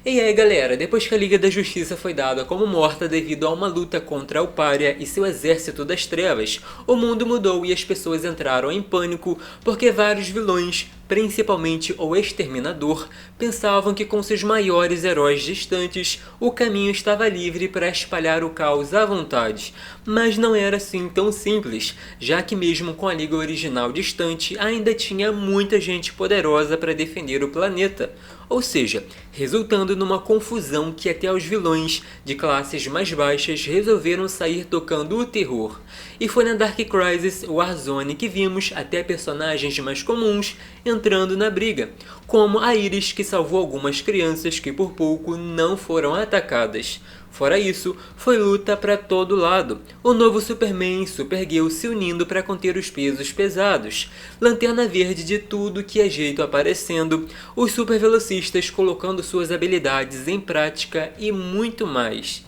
E aí galera, depois que a Liga da Justiça foi dada como morta devido a uma luta contra o Pária e seu exército das trevas, o mundo mudou e as pessoas entraram em pânico porque vários vilões, principalmente o Exterminador, pensavam que com seus maiores heróis distantes, o caminho estava livre para espalhar o caos à vontade. Mas não era assim tão simples, já que mesmo com a Liga original distante, ainda tinha muita gente poderosa para defender o planeta. Ou seja, resultando numa confusão que até os vilões de classes mais baixas resolveram sair tocando o terror. E foi na Dark Crisis Warzone que vimos até personagens mais comuns entrando na briga, como a Iris, que salvou algumas crianças que por pouco não foram atacadas. Fora isso, foi luta para todo lado. O novo Superman e Supergirl se unindo para conter os pesos pesados. Lanterna Verde de tudo que é jeito aparecendo. Os super velocistas colocando suas habilidades em prática e muito mais.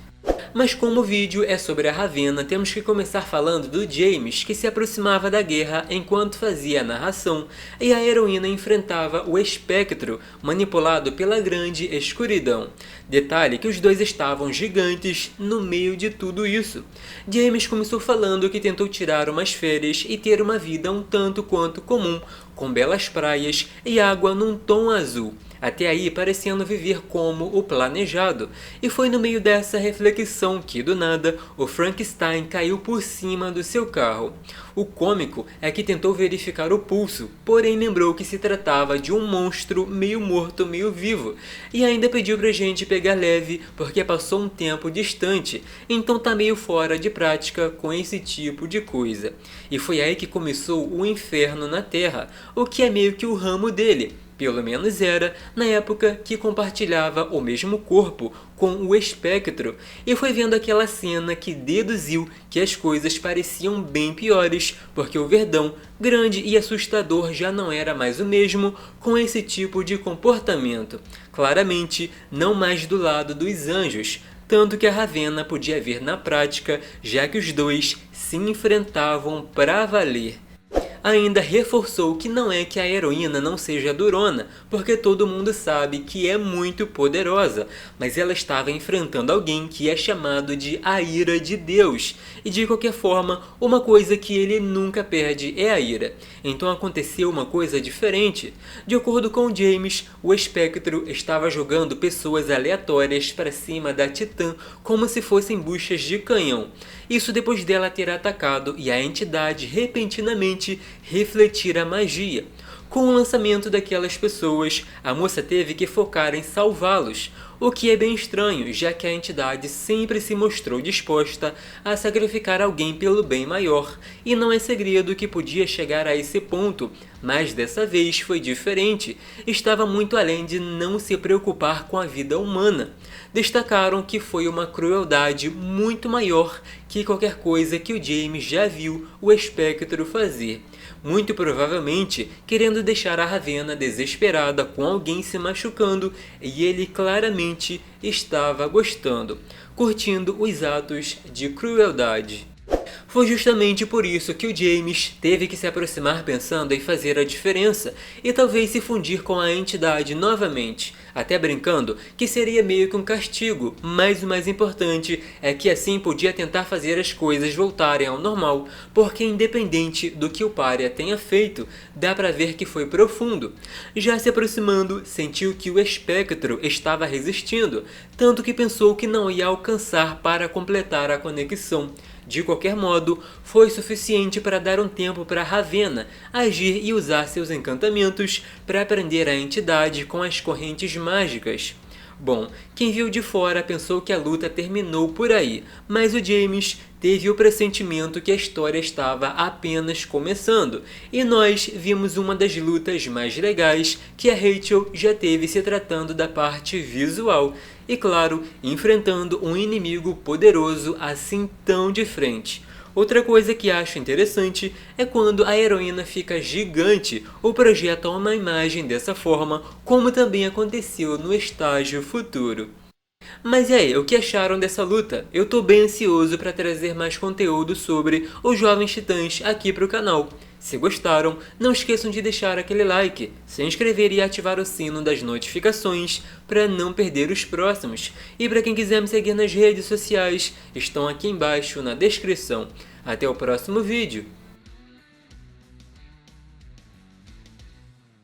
Mas como o vídeo é sobre a Ravenna, temos que começar falando do James, que se aproximava da guerra enquanto fazia a narração, e a heroína enfrentava o Espectro, manipulado pela Grande Escuridão. Detalhe que os dois estavam gigantes no meio de tudo isso. James começou falando que tentou tirar umas férias e ter uma vida um tanto quanto comum, com belas praias e água num tom azul. Até aí parecendo viver como o planejado, e foi no meio dessa reflexão que, do nada, o Frankenstein caiu por cima do seu carro. O cômico é que tentou verificar o pulso, porém lembrou que se tratava de um monstro meio morto, meio vivo, e ainda pediu pra gente pegar leve porque passou um tempo distante, então tá meio fora de prática com esse tipo de coisa. E foi aí que começou o inferno na Terra, o que é meio que o ramo dele. Pelo menos era, na época que compartilhava o mesmo corpo com o Espectro, e foi vendo aquela cena que deduziu que as coisas pareciam bem piores, porque o Verdão, grande e assustador, já não era mais o mesmo com esse tipo de comportamento. Claramente, não mais do lado dos anjos, tanto que a Ravenna podia ver na prática, já que os dois se enfrentavam pra valer. Ainda reforçou que não é que a heroína não seja durona, porque todo mundo sabe que é muito poderosa, mas ela estava enfrentando alguém que é chamado de a ira de Deus, e de qualquer forma, uma coisa que ele nunca perde é a ira. Então aconteceu uma coisa diferente. De acordo com James, o Espectro estava jogando pessoas aleatórias para cima da Titã como se fossem buchas de canhão. Isso depois dela ter atacado e a entidade repentinamente refletir a magia. Com o lançamento daquelas pessoas, a moça teve que focar em salvá-los, o que é bem estranho, já que a entidade sempre se mostrou disposta a sacrificar alguém pelo bem maior, e não é segredo que podia chegar a esse ponto, mas dessa vez foi diferente, estava muito além de não se preocupar com a vida humana. Destacaram que foi uma crueldade muito maior que qualquer coisa que o James já viu o Espectro fazer. Muito provavelmente querendo deixar a Ravenna desesperada com alguém se machucando, e ele claramente estava gostando, curtindo os atos de crueldade. Foi justamente por isso que o James teve que se aproximar pensando em fazer a diferença e talvez se fundir com a entidade novamente, até brincando que seria meio que um castigo, mas o mais importante é que assim podia tentar fazer as coisas voltarem ao normal, porque independente do que o Pária tenha feito, dá pra ver que foi profundo. Já se aproximando, sentiu que o Espectro estava resistindo, tanto que pensou que não ia alcançar para completar a conexão. De qualquer modo, foi suficiente para dar um tempo para Ravenna agir e usar seus encantamentos para prender a entidade com as correntes mágicas. Bom, quem viu de fora pensou que a luta terminou por aí, mas o James teve o pressentimento que a história estava apenas começando, e nós vimos uma das lutas mais legais que a Rachel já teve se tratando da parte visual, e claro, enfrentando um inimigo poderoso assim tão de frente. Outra coisa que acho interessante é quando a heroína fica gigante ou projeta uma imagem dessa forma, como também aconteceu no estágio futuro. Mas e aí, o que acharam dessa luta? Eu tô bem ansioso para trazer mais conteúdo sobre os Jovens Titãs aqui pro canal. Se gostaram, não esqueçam de deixar aquele like, se inscrever e ativar o sino das notificações para não perder os próximos. E para quem quiser me seguir nas redes sociais, estão aqui embaixo na descrição. Até o próximo vídeo.